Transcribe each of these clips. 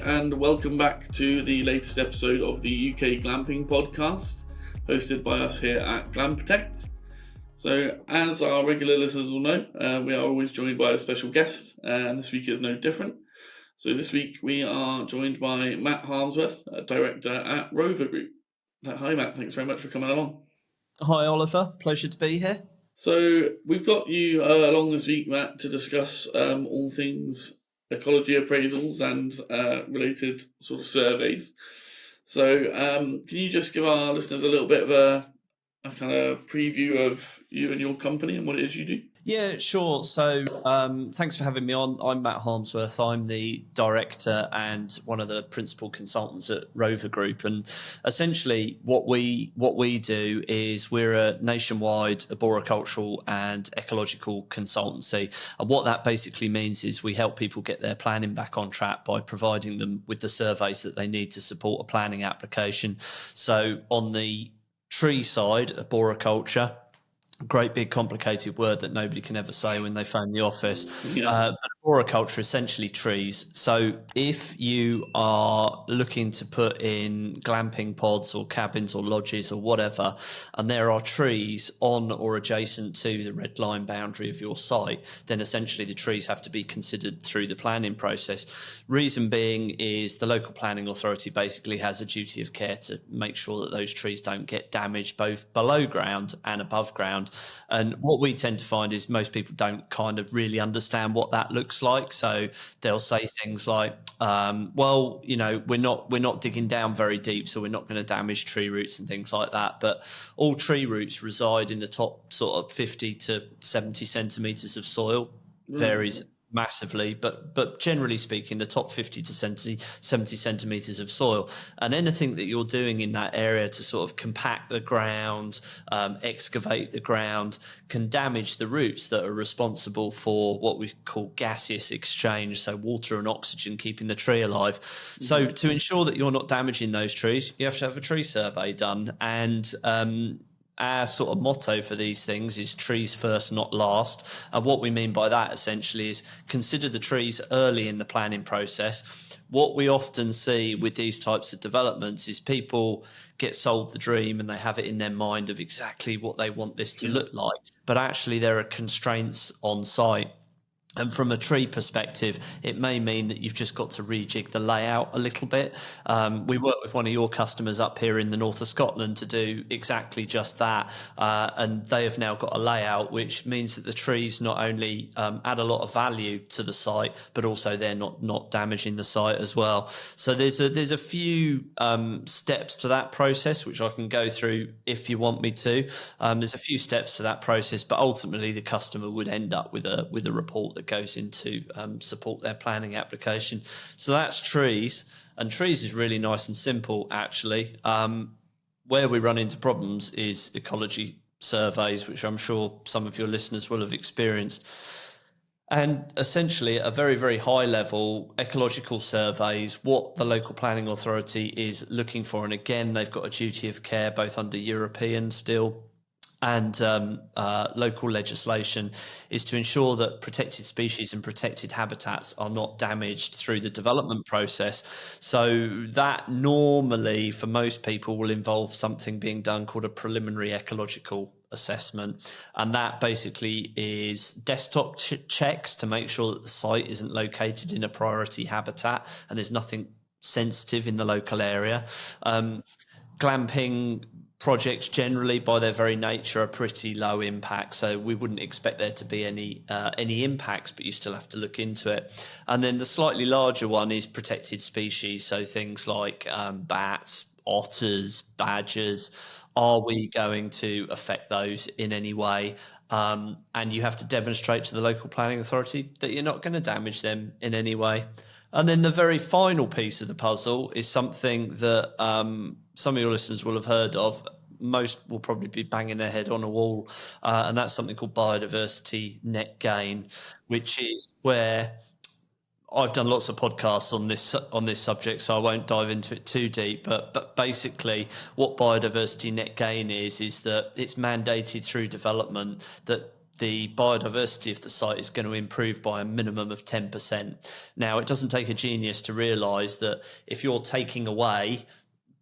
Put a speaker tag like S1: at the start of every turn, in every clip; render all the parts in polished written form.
S1: and welcome back to the latest episode of the UK Glamping podcast, hosted by us here at Glam Protect. So, as our regular listeners will know, we are always joined by a special guest, and this week is no different. So this week we are joined by Matt Harmsworth, Director at Roavr Group. Hi Matt, thanks very much for coming along.
S2: Hi Oliver, pleasure to be here.
S1: So we've got you along this week, Matt, to discuss all things ecology appraisals and related sort of surveys. So can you just give our listeners a little bit of a kind of preview of you and your company and what it is you do?
S2: Yeah, sure. So thanks for having me on. I'm Matt Harmsworth. I'm the director and one of the principal consultants at Roavr Group. And essentially what we do is we're a nationwide arboricultural and ecological consultancy. And what that basically means is we help people get their planning back on track by providing them with the surveys that they need to support a planning application. So on the tree side, arboriculture, great big complicated word that nobody can ever say when they phone the office. But arboriculture, essentially trees. So if you are looking to put in glamping pods or cabins or lodges or whatever, and there are trees on or adjacent to the red line boundary of your site, then essentially the trees have to be considered through the planning process. Reason being is the local planning authority basically has a duty of care to make sure that those trees don't get damaged both below ground and above ground. And what we tend to find is most people don't kind of really understand what that looks like. So they'll say things like, well, you know, we're not digging down very deep, so we're not going to damage tree roots and things like that. But all tree roots reside in the top sort of 50 to 70 centimeters of soil. Varies massively, but generally speaking, the top 50 to 70 centimeters of soil, and anything that you're doing in that area to sort of compact the ground, excavate the ground, can damage the roots that are responsible for what we call gaseous exchange, so water and oxygen keeping the tree alive. So to ensure that you're not damaging those trees, you have to have a tree survey done. And our sort of motto for these things is trees first, not last. And what we mean by that essentially is consider the trees early in the planning process. What we often see with these types of developments is people get sold the dream and they have it in their mind of exactly what they want this to look like. But actually there are constraints on site. And from a tree perspective, it may mean that you've just got to rejig the layout a little bit. We work with one of your customers up here in the north of Scotland to do exactly just that. And they have now got a layout which means that the trees not only add a lot of value to the site, but also they're not damaging the site as well. So there's a few steps to that process, which I can go through if you want me to. There's a few steps to that process, but ultimately the customer would end up with a report that goes into support their planning application. So that's trees, and trees is really nice and simple actually. Where we run into problems is ecology surveys, which I'm sure some of your listeners will have experienced. And essentially at a very, very high level, ecological surveys, what the local planning authority is looking for, and again they've got a duty of care both under European still and local legislation, is to ensure that protected species and protected habitats are not damaged through the development process. So that normally for most people will involve something being done called a preliminary ecological assessment, and that basically is desktop checks to make sure that the site isn't located in a priority habitat and there's nothing sensitive in the local area. Glamping projects generally by their very nature are pretty low impact, so we wouldn't expect there to be any impacts, but you still have to look into it. And then the slightly larger one is protected species, so things like bats, otters, badgers. Are we going to affect those in any way? And you have to demonstrate to the local planning authority that you're not going to damage them in any way. And then the very final piece of the puzzle is something that some of your listeners will have heard of. Most will probably be banging their head on a wall, and that's something called biodiversity net gain, which is where I've done lots of podcasts on this subject, so I won't dive into it too deep. But basically, what biodiversity net gain is that it's mandated through development that the biodiversity of the site is going to improve by a minimum of 10%. Now, it doesn't take a genius to realise that if you're taking away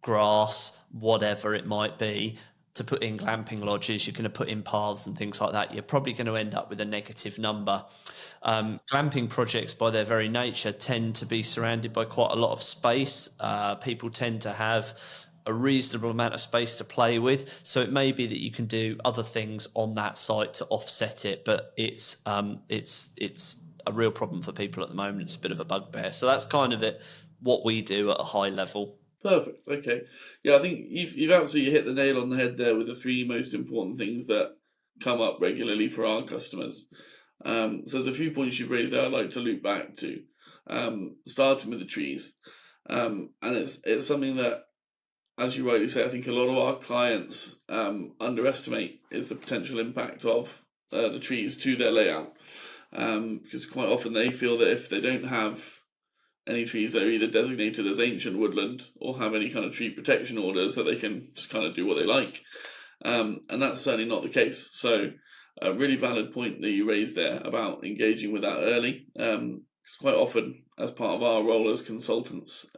S2: grass, whatever it might be, to put in glamping lodges, you're going to put in paths and things like that, you're probably going to end up with a negative number. Glamping projects, by their very nature, tend to be surrounded by quite a lot of space. People tend to have a reasonable amount of space to play with, so it may be that you can do other things on that site to offset it, but it's a real problem for people at the moment. It's a bit of a bugbear. So that's kind of what we do at a high level.
S1: Perfect. Okay. Yeah, I think you've absolutely hit the nail on the head there with the three most important things that come up regularly for our customers. So there's a few points you've raised there I'd like to loop back to, starting with the trees. And it's something that, as you rightly say, I think a lot of our clients underestimate is the potential impact of the trees to their layout. Because quite often they feel that if they don't have any trees that are either designated as ancient woodland or have any kind of tree protection orders, that they can just kind of do what they like. And that's certainly not the case. So a really valid point that you raised there about engaging with that early. Because quite often, as part of our role as consultants,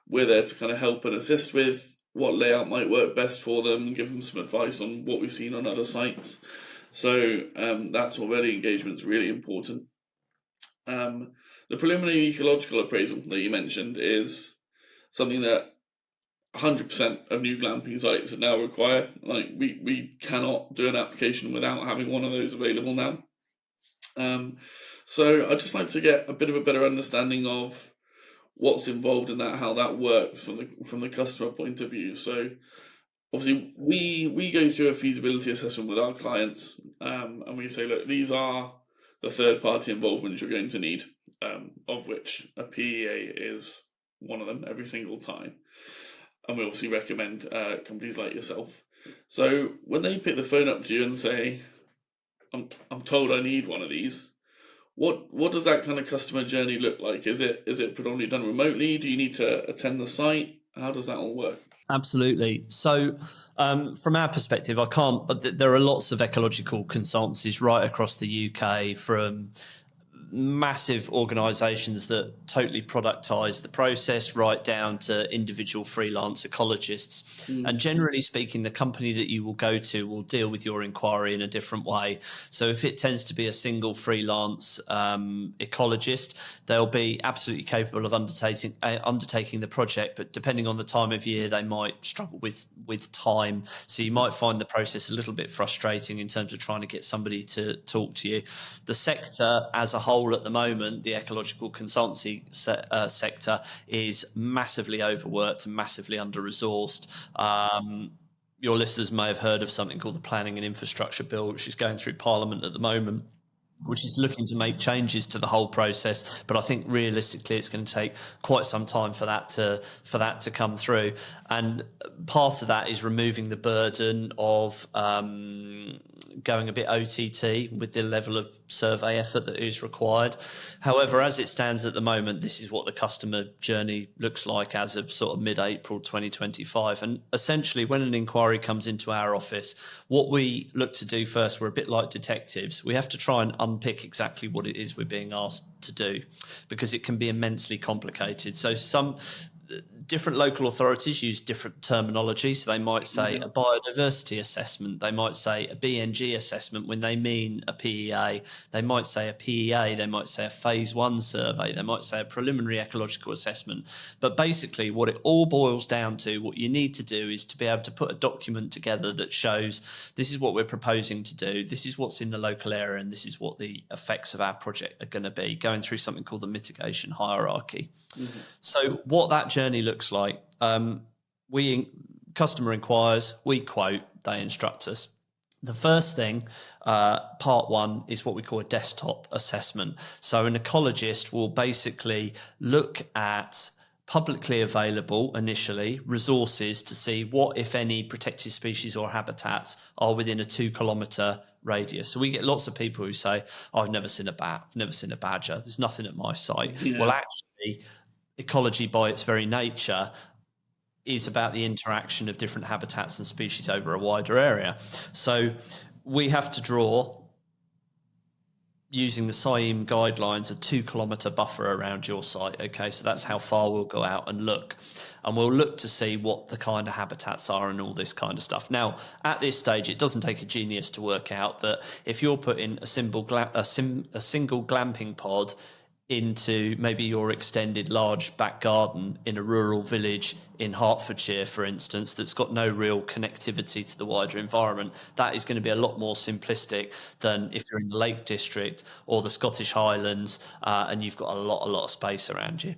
S1: we're there to kind of help and assist with what layout might work best for them and give them some advice on what we've seen on other sites. So that's what early engagement is really important. The preliminary ecological appraisal that you mentioned is something that 100% of new glamping sites now require. Like we cannot do an application without having one of those available now. So I'd just like to get a bit of a better understanding of what's involved in that, how that works from the customer point of view. So obviously we go through a feasibility assessment with our clients, and we say, look, these are the third party involvement you're going to need, of which a PEA is one of them every single time. And we obviously recommend companies like yourself. So when they pick the phone up to you and say, I'm told I need one of these, what does that kind of customer journey look like? Is it predominantly done remotely? Do you need to attend the site? How does that all work?
S2: Absolutely. So, from our perspective, there are lots of ecological consultancies right across the UK, from massive organisations that totally productise the process right down to individual freelance ecologists. And generally speaking, the company that you will go to will deal with your inquiry in a different way. So if it tends to be a single freelance ecologist, they'll be absolutely capable of undertaking the project, but depending on the time of year, they might struggle with time. So you might find the process a little bit frustrating in terms of trying to get somebody to talk to you. The sector as a whole at the moment, the ecological consultancy sector, is massively overworked and massively under-resourced. Your listeners may have heard of something called the Planning and Infrastructure Bill, which is going through Parliament at the moment, which is looking to make changes to the whole process. But I think realistically, it's going to take quite some time for that to come through. And part of that is removing the burden of going a bit OTT with the level of survey effort that is required. However, as it stands at the moment, this is what the customer journey looks like as of sort of mid-April 2025. And essentially, when an inquiry comes into our office, what we look to do first, we're a bit like detectives. We have to try and unpick exactly what it is we're being asked to do, because it can be immensely complicated. So some different local authorities use different terminology. So they might say a biodiversity assessment, they might say a BNG assessment when they mean a PEA, they might say a PEA, they might say a phase 1 survey, they might say a preliminary ecological assessment. But basically what it all boils down to, what you need to do is to be able to put a document together that shows this is what we're proposing to do, this is what's in the local area, and this is what the effects of our project are going to be, going through something called the mitigation hierarchy. So what that journey looks like, customer inquires, we quote, they instruct us. The first thing, part 1, is what we call a desktop assessment. So an ecologist will basically look at publicly available, initially, resources to see what, if any, protected species or habitats are within a 2-kilometre radius. So we get lots of people who say, I've never seen a bat, I've never seen a badger, there's nothing at my site. Yeah. Well, actually, ecology by its very nature is about the interaction of different habitats and species over a wider area. So we have to draw using the SIEM guidelines, a 2 kilometre buffer around your site. Okay, so that's how far we'll go out and look. And we'll look to see what the kind of habitats are and all this kind of stuff. Now, at this stage, it doesn't take a genius to work out that if you're putting a single glamping pod into maybe your extended large back garden in a rural village in Hertfordshire, for instance, that's got no real connectivity to the wider environment, that is going to be a lot more simplistic than if you're in the Lake District or the Scottish Highlands and you've got a lot of space around you.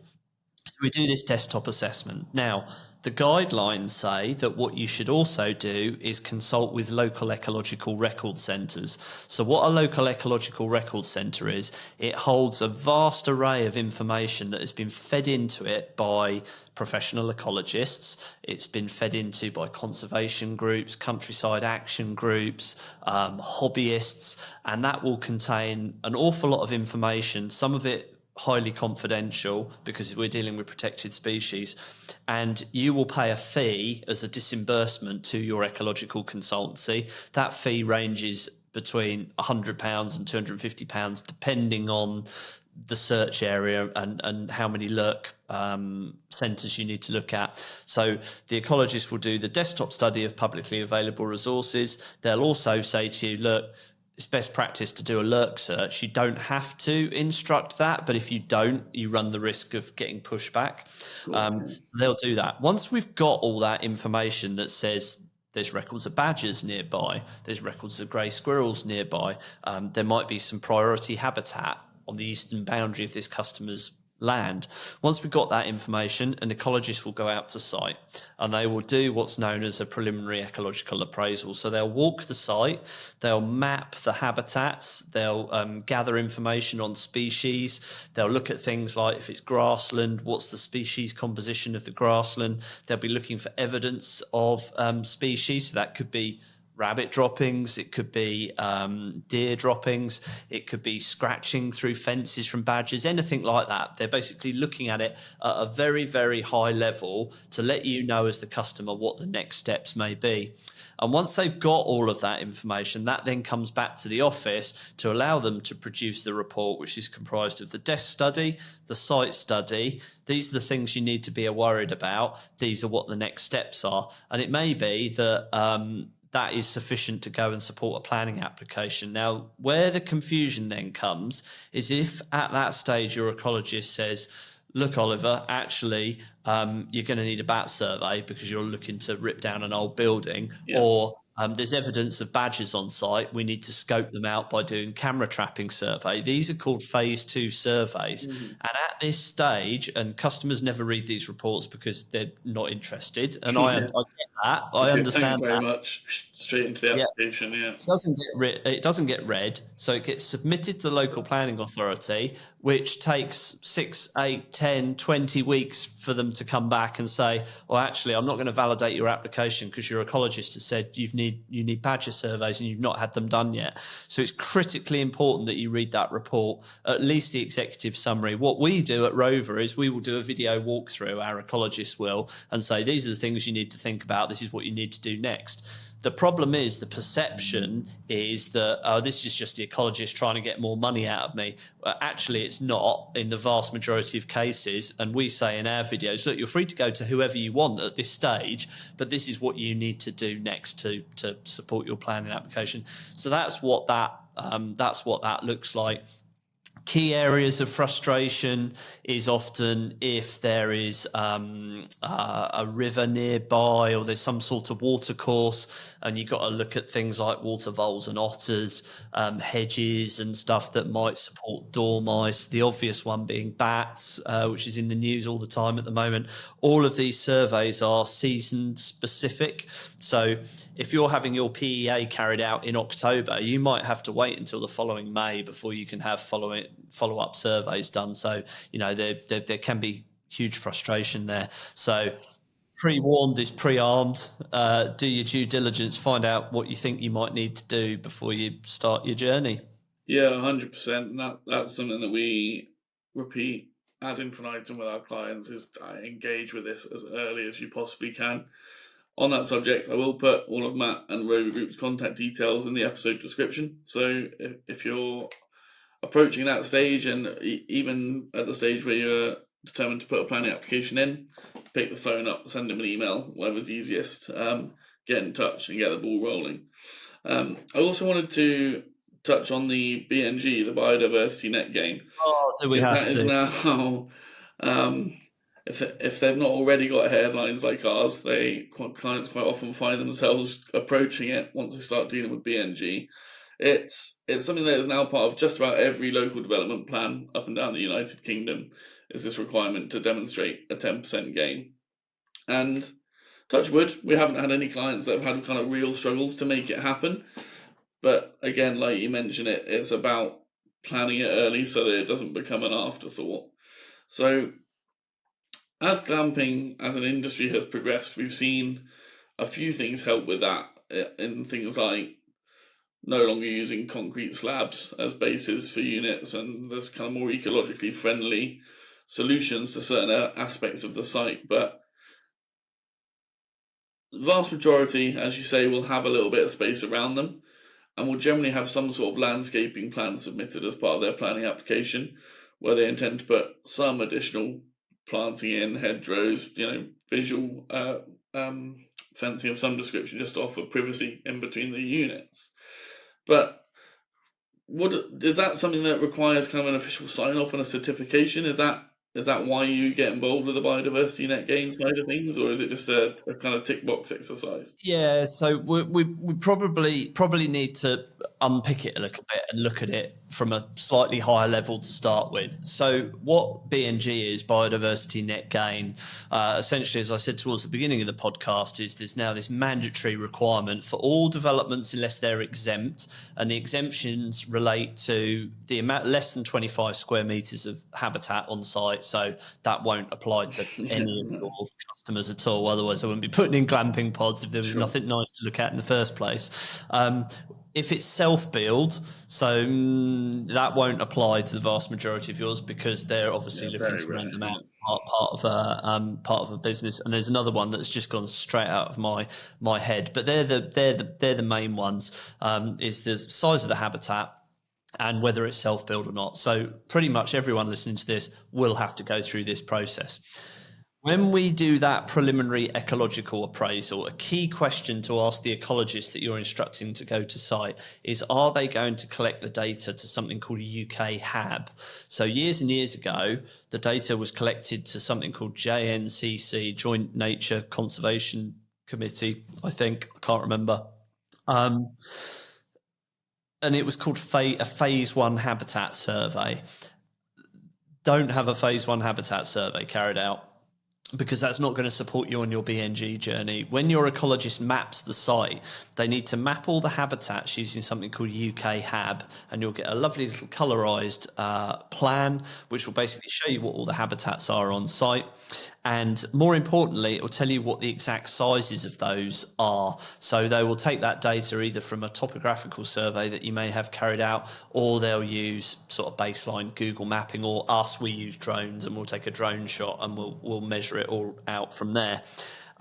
S2: So we do this desktop assessment. Now, the guidelines say that what you should also do is consult with local ecological record centres. So what a local ecological record centre is, it holds a vast array of information that has been fed into it by professional ecologists. It's been fed into by conservation groups, countryside action groups, hobbyists, and that will contain an awful lot of information, some of it highly confidential because we're dealing with protected species, and you will pay a fee as a disbursement to your ecological consultancy. That fee ranges between £100 and £250 depending on the search area and how many centres you need to look at. So the ecologist will do the desktop study of publicly available resources. They'll also say to you, look, it's best practice to do a lurk search. You don't have to instruct that, but if you don't, you run the risk of getting pushback. So they'll do that. Once we've got all that information that says there's records of badgers nearby, there's records of grey squirrels nearby, there might be some priority habitat on the eastern boundary of this customer's land. Once we've got that information, an ecologist will go out to site and they will do what's known as a preliminary ecological appraisal. So they'll walk the site, they'll map the habitats, they'll gather information on species, they'll look at things like if it's grassland, what's the species composition of the grassland. They'll be looking for evidence of species. So that could be rabbit droppings, it could be deer droppings, it could be scratching through fences from badgers, anything like that. They're basically looking at it at a very, very high level to let you know as the customer what the next steps may be. And once they've got all of that information, that then comes back to the office to allow them to produce the report, which is comprised of the desk study, the site study. These are the things you need to be worried about. These are what the next steps are. And it may be that that is sufficient to go and support a planning application. Now, where the confusion then comes is if at that stage your ecologist says, look, Oliver, actually, you're going to need a bat survey because you're looking to rip down an old building, or there's evidence of badgers on site. We need to scope them out by doing camera trapping survey. These are called phase 2 surveys. And at this stage, and customers never read these reports because they're not interested. And I get that. I understand
S1: Thanks very much. Straight into the application,
S2: It doesn't get read. So it gets submitted to the local planning authority, which takes 6, 8, 10, 20 weeks for them to come back and say, well, actually, I'm not going to validate your application because your ecologist has said you need badger surveys and you've not had them done yet. So it's critically important that you read that report, at least the executive summary. What we do at Roavr is we will do a video walkthrough, our ecologist will, and say, these are the things you need to think about. This is what you need to do next. The problem is the perception is that this is just the ecologist trying to get more money out of me. Actually, it's not in the vast majority of cases. And we say in our videos, look, you're free to go to whoever you want at this stage, but this is what you need to do next to support your planning application. So that's what that looks like. Key areas of frustration is often if there is a river nearby or there's some sort of water course, and you've got to look at things like water voles and otters, hedges and stuff that might support dormice. The obvious one being bats, which is in the news all the time at the moment. All of these surveys are season specific. So if you're having your PEA carried out in October, you might have to wait until the following May before you can have follow-up surveys done. So, there can be huge frustration there. So pre-warned is pre-armed. Do your due diligence, find out what you think you might need to do before you start your journey.
S1: Yeah, 100%. And that's something that we repeat ad infinitum with our clients, is engage with this as early as you possibly can. On that subject, I will put all of Matt and Roavr Group's contact details in the episode description. So if you're approaching that stage, and even at the stage where you're determined to put a planning application in, pick the phone up, send them an email, whatever's easiest. Get in touch and get the ball rolling. I also wanted to touch on the BNG, the biodiversity net gain.
S2: Oh, do we have
S1: that is
S2: to?
S1: now, if they've not already got headlines like ours, clients quite often find themselves approaching it once they start dealing with BNG. It's something that is now part of just about every local development plan up and down the United Kingdom, is this requirement to demonstrate a 10% gain. And touch wood, we haven't had any clients that have had kind of real struggles to make it happen. But again, like you mentioned, it's about planning it early so that it doesn't become an afterthought. So as glamping as an industry has progressed, we've seen a few things help with that, in things like no longer using concrete slabs as bases for units, and there's kind of more ecologically friendly solutions to certain aspects of the site. But the vast majority, as you say, will have a little bit of space around them, and will generally have some sort of landscaping plan submitted as part of their planning application, where they intend to put some additional planting in, hedgerows, visual fencing of some description, just to offer privacy in between the units. But is that something that requires kind of an official sign-off and a certification? Is that why you get involved with the biodiversity net gain side of things, or is it just a kind of tick box exercise?
S2: Yeah, so we probably need to unpick it a little bit and look at it from a slightly higher level to start with. So what BNG is, biodiversity net gain, essentially, as I said towards the beginning of the podcast, is there's now this mandatory requirement for all developments unless they're exempt, and the exemptions relate to the amount less than 25 square meters of habitat on site. So that won't apply to any of your customers at all. Otherwise, I wouldn't be putting in glamping pods if there was nothing nice to look at in the first place. If it's self-build, so that won't apply to the vast majority of yours, because they're obviously looking to rent them out, part of a business. And there's another one that's just gone straight out of my head, but they're the main ones. Is the size of the habitat and whether it's self-build or not. So pretty much everyone listening to this will have to go through this process. When we do that preliminary ecological appraisal, a key question to ask the ecologist that you're instructing to go to site is, are they going to collect the data to something called a UK HAB? So years and years ago, the data was collected to something called JNCC, Joint Nature Conservation Committee, I can't remember. And it was called a phase 1 habitat survey. Don't have a phase 1 habitat survey carried out, because that's not going to support you on your BNG journey. When your ecologist maps the site, they need to map all the habitats using something called UK HAB, and you'll get a lovely little colorized plan, which will basically show you what all the habitats are on site. And more importantly, it will tell you what the exact sizes of those are. So they will take that data either from a topographical survey that you may have carried out, or they'll use sort of baseline Google mapping, or we use drones and we'll take a drone shot and we'll measure it all out from there.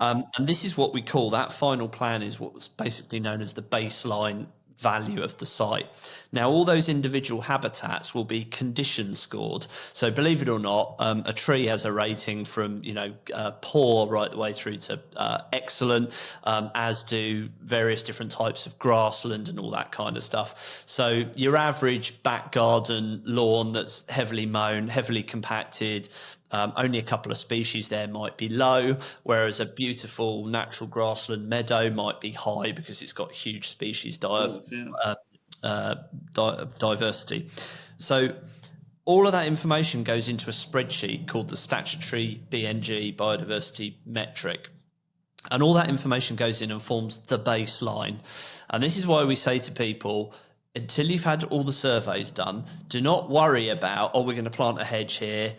S2: And this is what we call, that final plan is what's basically known as the baseline value of the site. Now, all those individual habitats will be condition scored. So believe it or not, a tree has a rating from, poor right the way through to excellent, as do various different types of grassland and all that kind of stuff. So your average back garden lawn that's heavily mown, heavily compacted, only a couple of species there might be low, whereas a beautiful natural grassland meadow might be high because it's got huge species diversity. So all of that information goes into a spreadsheet called the statutory BNG, biodiversity metric. And all that information goes in and forms the baseline. And this is why we say to people, until you've had all the surveys done, do not worry about, we're going to plant a hedge here,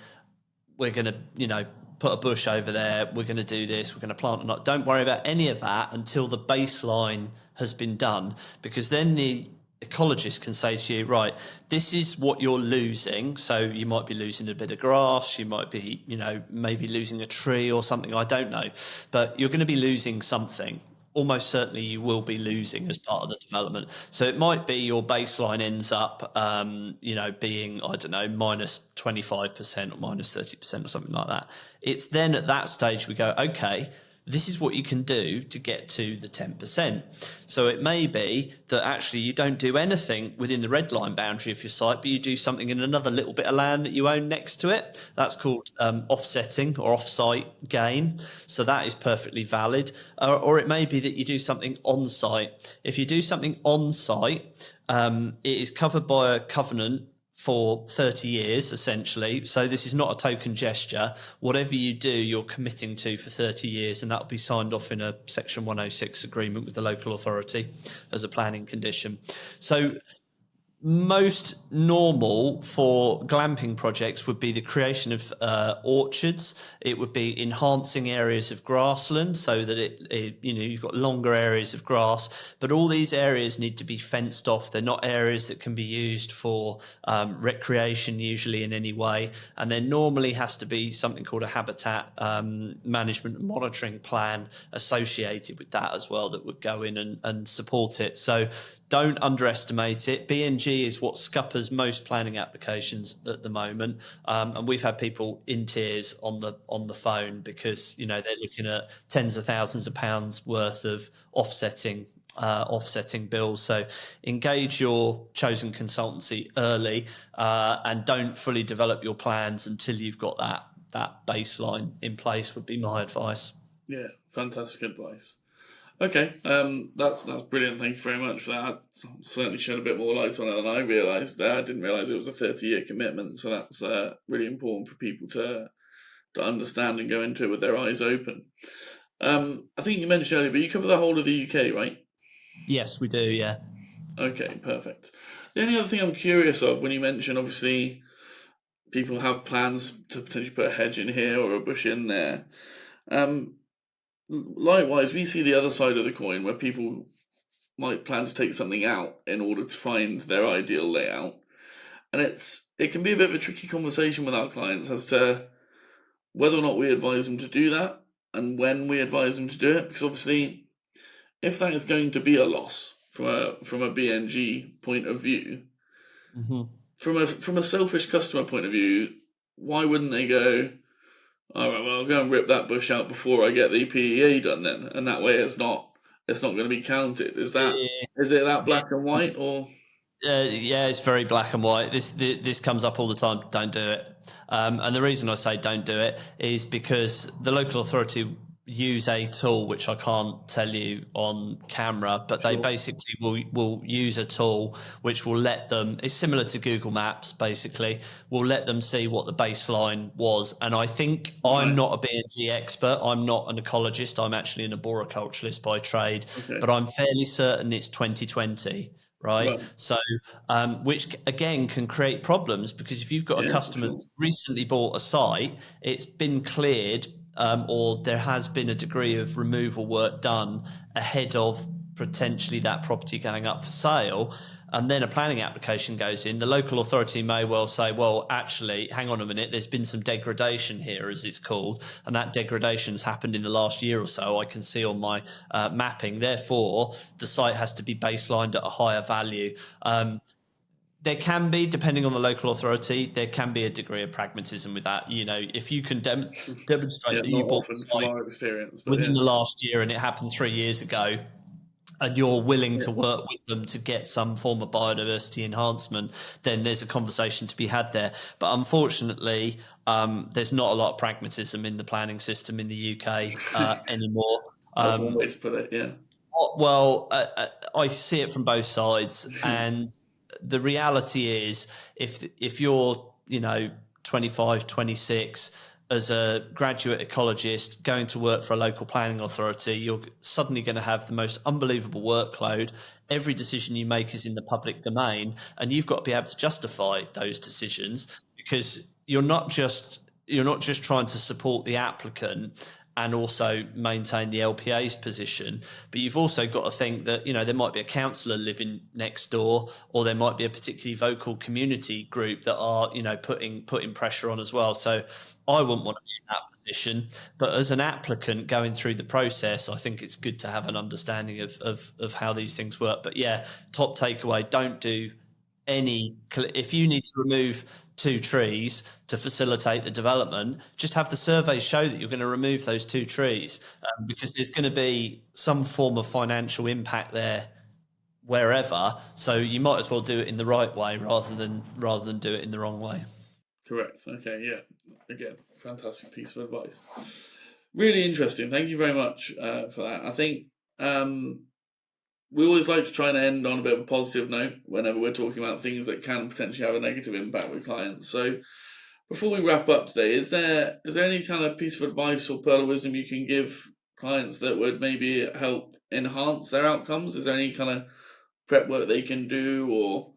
S2: we're going to, put a bush over there, we're going to do this, we're going to plant or not. Don't worry about any of that until the baseline has been done, because then the ecologist can say to you, right, this is what you're losing. So you might be losing a bit of grass, you might be, maybe losing a tree or something, I don't know, but you're going to be losing something. almost certainly you will be losing as part of the development. So it might be your baseline ends up, being, I don't know, minus 25% or minus 30% or something like that. It's then at that stage we go, okay, this is what you can do to get to the 10%. So it may be that actually you don't do anything within the red line boundary of your site, but you do something in another little bit of land that you own next to it. That's called offsetting or off-site gain. So that is perfectly valid. Or it may be that you do something on-site. If you do something on-site, it is covered by a covenant for 30 years, essentially. So this is not a token gesture. Whatever you do, you're committing to for 30 years, and that'll be signed off in a Section 106 agreement with the local authority as a planning condition. So most normal for glamping projects would be the creation of orchards. It would be enhancing areas of grassland so that you've got longer areas of grass, but all these areas need to be fenced off. They're not areas that can be used for recreation usually in any way, and there normally has to be something called a habitat management and monitoring plan associated with that as well that would go in and support it. So don't underestimate it. BNG is what scuppers most planning applications at the moment, and we've had people in tears on the phone because they're looking at tens of thousands of pounds worth of offsetting bills. So engage your chosen consultancy early, and don't fully develop your plans until you've got that baseline in place. Would be my advice.
S1: Yeah, fantastic advice. Okay, that's brilliant. Thank you very much for that. Certainly shed a bit more light on it than I realised. I didn't realise it was a 30-year commitment, so that's really important for people to understand and go into it with their eyes open. I think you mentioned earlier, but you cover the whole of the UK, right?
S2: Yes, we do. Yeah.
S1: Okay, perfect. The only other thing I'm curious of, when you mention obviously people have plans to potentially put a hedge in here or a bush in there. Likewise, we see the other side of the coin where people might plan to take something out in order to find their ideal layout, and it can be a bit of a tricky conversation with our clients as to whether or not we advise them to do that and when we advise them to do it, because obviously, if that is going to be a loss from a BNG point of view, from a selfish customer point of view, why wouldn't they go, all right, well, I'll go and rip that bush out before I get the PEA done then, and that way it's not going to be counted. Is it that black and white, or?
S2: Yeah, it's very black and white. This comes up all the time. Don't do it. And the reason I say don't do it is because the local authority use a tool which I can't tell you on camera, but they basically will use a tool which will let them, it's similar to Google Maps basically, will let them see what the baseline was. And I think I'm not a BNG expert, I'm not an ecologist, I'm actually an arboriculturalist by trade, but I'm fairly certain it's 2020. Right. So, which again can create problems, because if you've got a customer that's recently bought a site, it's been cleared, or there has been a degree of removal work done ahead of potentially that property going up for sale, and then a planning application goes in, the local authority may well say, well, actually, hang on a minute, there's been some degradation here, as it's called, and that degradation has happened in the last year or so, I can see on my mapping, therefore the site has to be baselined at a higher value. There can be, depending on the local authority, there can be a degree of pragmatism with that. If you can demonstrate that you bought the site
S1: from our experience,
S2: within the last year and it happened 3 years ago, and you're willing to work with them to get some form of biodiversity enhancement, then there's a conversation to be had there. But unfortunately, there's not a lot of pragmatism in the planning system in the UK anymore.
S1: That's one way to put it, yeah.
S2: Well, I see it from both sides, and the reality is, if you're 25, 26, as a graduate ecologist going to work for a local planning authority, you're suddenly going to have the most unbelievable workload. Every decision you make is in the public domain, and you've got to be able to justify those decisions, because you're not just trying to support the applicant and also maintain the LPA's position, but you've also got to think that there might be a councillor living next door, or there might be a particularly vocal community group that are putting pressure on as well. So I wouldn't want to be in that position, but as an applicant going through the process, I think it's good to have an understanding of how these things work. But yeah, top takeaway: don't do if you need to remove 2 trees to facilitate the development, just have the survey show that you're going to remove those 2 trees, because there's going to be some form of financial impact there wherever. So you might as well do it in the right way rather than do it in the wrong way.
S1: Correct. Okay. Yeah. Again, fantastic piece of advice. Really interesting. Thank you very much for that. I think we always like to try and end on a bit of a positive note whenever we're talking about things that can potentially have a negative impact with clients. So before we wrap up today, is there any kind of piece of advice or pearl of wisdom you can give clients that would maybe help enhance their outcomes? Is there any kind of prep work they can do or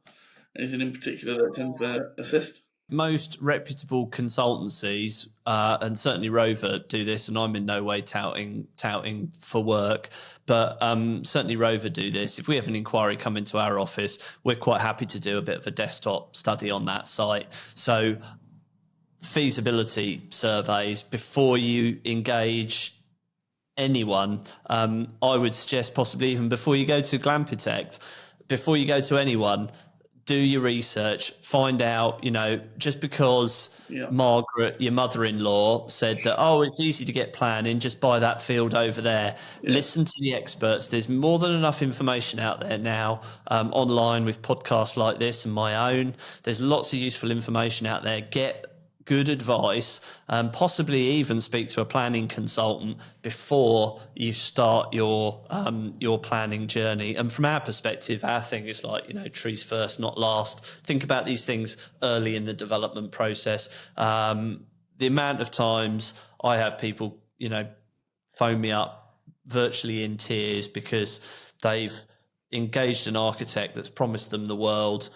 S1: anything in particular that tends to assist?
S2: Most reputable consultancies, and certainly Roavr, do this, and I'm in no way touting for work, but certainly Roavr do this. If we have an inquiry come into our office, we're quite happy to do a bit of a desktop study on that site. So feasibility surveys before you engage anyone, I would suggest possibly even before you go to Glampitect, before you go to anyone, do your research, find out, just because Margaret, your mother-in-law, said that, it's easy to get planning, just buy that field over there. Yeah. Listen to the experts. There's more than enough information out there now, online with podcasts like this and my own. There's lots of useful information out there. Get good advice, possibly even speak to a planning consultant before you start your planning journey. And from our perspective, our thing is trees first, not last. Think about these things early in the development process. The amount of times I have people, phone me up virtually in tears because they've engaged an architect that's promised them the world,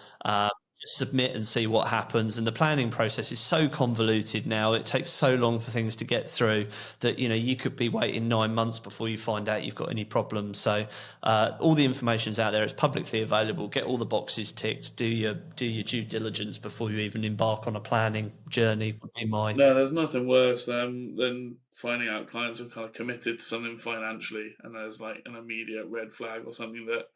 S2: just submit and see what happens. And the planning process is so convoluted now. It takes so long for things to get through that, you could be waiting 9 months before you find out you've got any problems. So all the information's out there. It's publicly available. Get all the boxes ticked. Do your due diligence before you even embark on a planning journey would be mine.
S1: No, there's nothing worse than finding out clients have kind of committed to something financially and there's like an immediate red flag or something that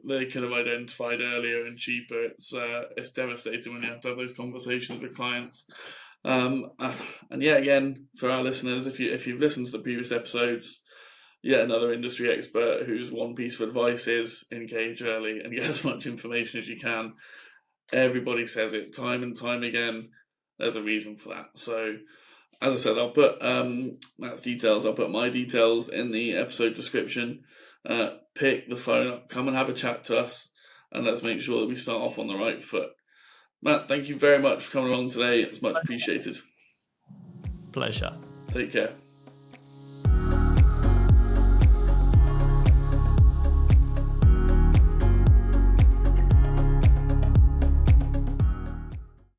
S1: they could have identified earlier and cheaper. It's devastating when you have to have those conversations with clients. And yeah, again, for our listeners, if you've listened to the previous episodes, yet another industry expert whose one piece of advice is engage early and get as much information as you can. Everybody says it time and time again. There's a reason for that. So, as I said, I'll put Matt's details. I'll put my details in the episode description. Pick the phone up, come and have a chat to us, and let's make sure that we start off on the right foot. Matt, thank you very much for coming along today. It's much appreciated.
S2: Pleasure.
S1: Take care.